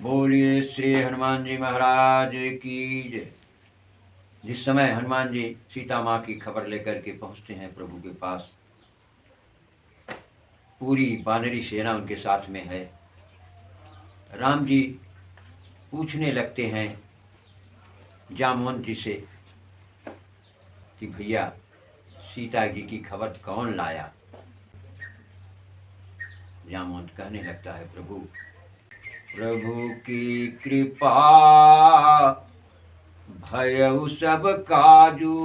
बोलिए श्री हनुमान जी महाराज की जय। जिस समय हनुमान जी सीता माँ की खबर लेकर के पहुँचते हैं प्रभु के पास, पूरी वानरी सेना उनके साथ में है। राम जी पूछने लगते हैं जामवंत जी से कि भैया सीता जी की खबर कौन लाया। जामवंत कहने लगता है प्रभु की कृपा भयउ सब काजू,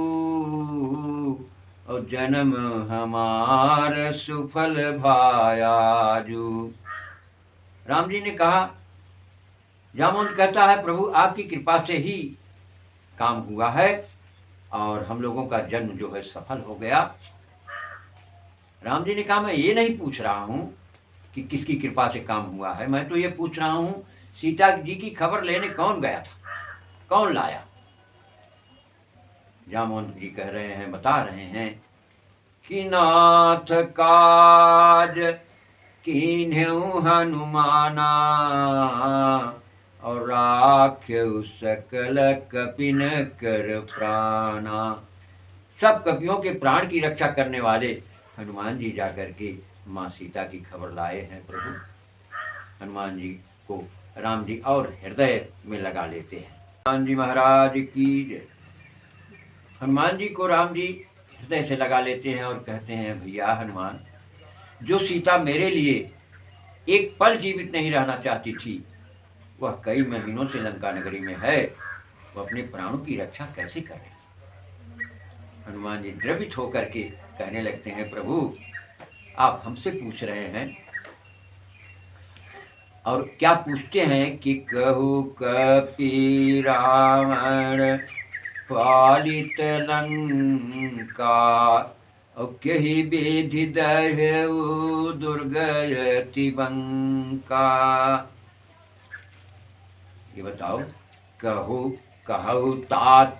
और जन्म हमार सुफल भायाजू। राम जी ने कहा, जामुन कहता है प्रभु आपकी कृपा से ही काम हुआ है और हम लोगों का जन्म जो है सफल हो गया। राम जी ने कहा, मैं ये नहीं पूछ रहा हूँ कि किसकी कृपा से काम हुआ है, मैं तो ये पूछ रहा हूँ सीता जी की खबर लेने कौन गया था, कौन लाया। जामवंत जी कह रहे हैं, बता रहे हैं कि नाथ काज कीन्हु हनुमाना, और राख्यउ सकल कपिन कर प्राणा। सब कपियों के प्राण की रक्षा करने वाले हनुमान जी जाकर के माँ सीता की खबर लाए हैं प्रभु। हनुमान जी को राम जी और हृदय में लगा लेते हैं। हनुमान जी महाराज की जय। हनुमान जी को राम जी हृदय से लगा लेते हैं और कहते हैं, भैया हनुमान, जो सीता मेरे लिए एक पल जीवित नहीं रहना चाहती थी, वह कई महीनों से लंका नगरी में है, वह अपने प्राणों की रक्षा कैसे करे। हनुमान जी द्रवित होकर के कहने लगते हैं, प्रभु आप हमसे पूछ रहे हैं, और क्या पूछते हैं कि कहु कपि रावण पालित लंका, और केहि विधि दह्यउ दुर्गति बंका। ये बताओ, कहु तात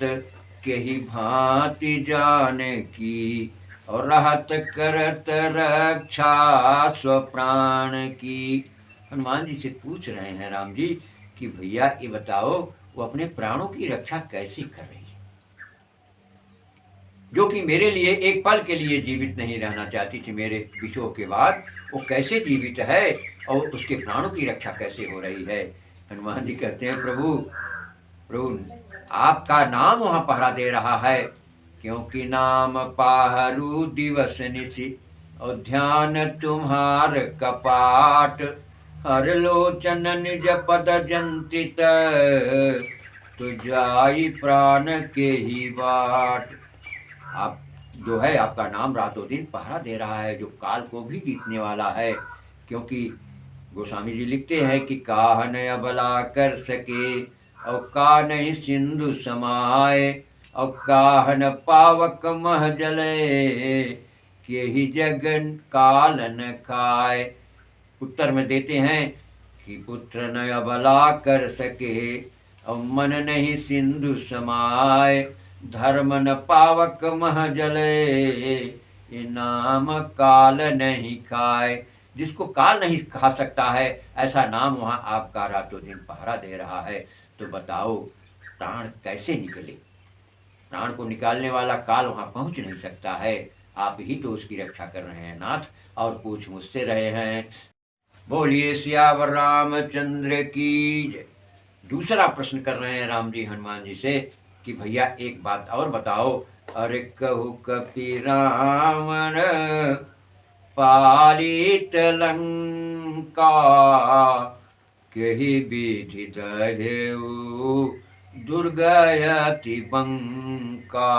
केहि भांति जानकी, और रहत करत रक्षा स्वप्राण की। हनुमान जी से पूछ रहे हैं राम जी कि भैया ये बताओ वो अपने प्राणों की रक्षा कैसे कर रही है, जो कि मेरे लिए एक पल के लिए जीवित नहीं रहना चाहती थी, मेरे विषयों के बाद वो कैसे जीवित है और उसके प्राणों की रक्षा कैसे हो रही है। हनुमान जी कहते हैं, प्रभु आपका नाम वहाँ पहरा दे रहा है, क्योंकि नाम पाहरू दिवस निशि, और ध्यान तुम्हार कपाट। हर लोचन निज पद जंतित, तो जाई प्राण के ही बाट। आप जो है आपका नाम रातों दिन पहरा दे रहा है, जो काल को भी जीतने वाला है। क्योंकि गोस्वामी जी लिखते हैं कि काहन अबला कर सके, और कानहि सिंधु समाए, और काहन पावक मह जले, केहि जगन काल न खाए। उत्तर में देते हैं कि पुत्र न अबला कर सके, और मन नहीं सिंधु समाए, धर्म न पावक मह जले, ये नाम काल नहीं खाए। जिसको काल नहीं खा सकता है, ऐसा नाम वहाँ आपका रातों दिन पहरा दे रहा है। तो बताओ प्राण कैसे निकले। प्राण को निकालने वाला काल वहाँ पहुँच नहीं सकता है, आप ही तो उसकी रक्षा कर रहे हैं नाथ, और पूछ मुझसे रहे हैं। बोलिए सियावर रामचंद्र की जय। दूसरा प्रश्न कर रहे हैं राम जी हनुमान जी से कि भैया एक बात और बताओ। अरे कहु कपि रावण पालित लंका, केहि विधि दह्यउ दुर्गति बंका।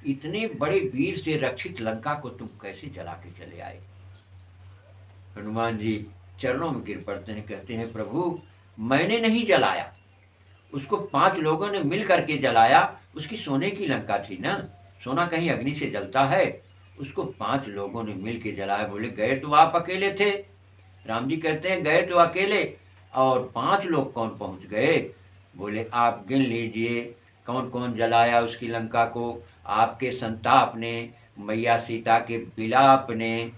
इतने बड़े वीर से रक्षित लंका को तुम कैसे जला के चले आए। हनुमान जी चरणों में गिर पड़ते हैं, कहते हैं, प्रभु मैंने नहीं जलाया, उसको 5 लोगों ने मिल करके जलाया। उसकी सोने की लंका थी ना, सोना कहीं अग्नि से जलता है, उसको 5 लोगों ने मिल के जलाया। बोले गए तो आप अकेले थे। राम जी कहते हैं, गए तो अकेले, और 5 लोग कौन पहुंच गए। बोले आप गिन लीजिए कौन कौन जलाया उसकी लंका को। आपके संताप ने, मैया सीता के विलाप ने,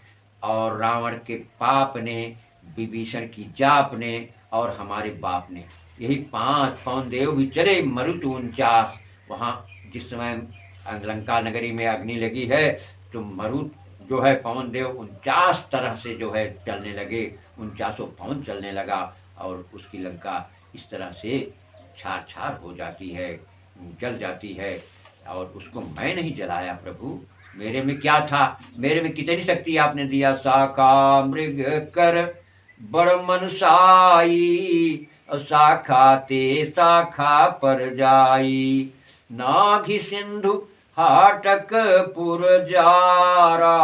और रावण के पाप ने, विभीषण की जाप ने और हमारे बाप ने, यही 5 पवन देव भी चले मरुत 49। वहाँ जिस समय लंका नगरी में अग्नि लगी है तो मरुत जो है पवन देव 49 तरह से जो है चलने लगे, 49 पवन चलने लगा और उसकी लंका इस तरह से छार छार हो जाती है, जल जाती है। और उसको मैं नहीं जलाया प्रभु, मेरे में क्या था, मेरे में कितनी शक्ति आपने दिया। शाखा मृग कर बड़ मनसाई, शाखा ते शाखा पर जाई, नाघि सिंधु हाटक पुर जारा,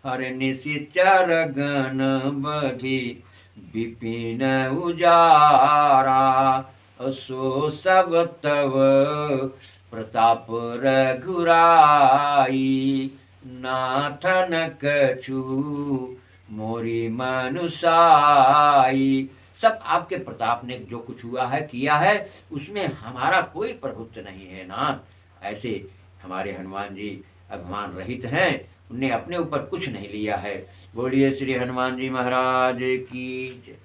हर निशिचर गण बधि विपिन उजारा, सो सब तव प्रताप रघुराई, नाथन कछु मोरी मनुसाई। सब आपके प्रताप ने जो कुछ हुआ है किया है, उसमें हमारा कोई प्रभुत्व नहीं है नाथ। ऐसे हमारे हनुमान जी अभिमान रहित हैं, उनने अपने ऊपर कुछ नहीं लिया है। बोलिए श्री हनुमान जी महाराज की जय।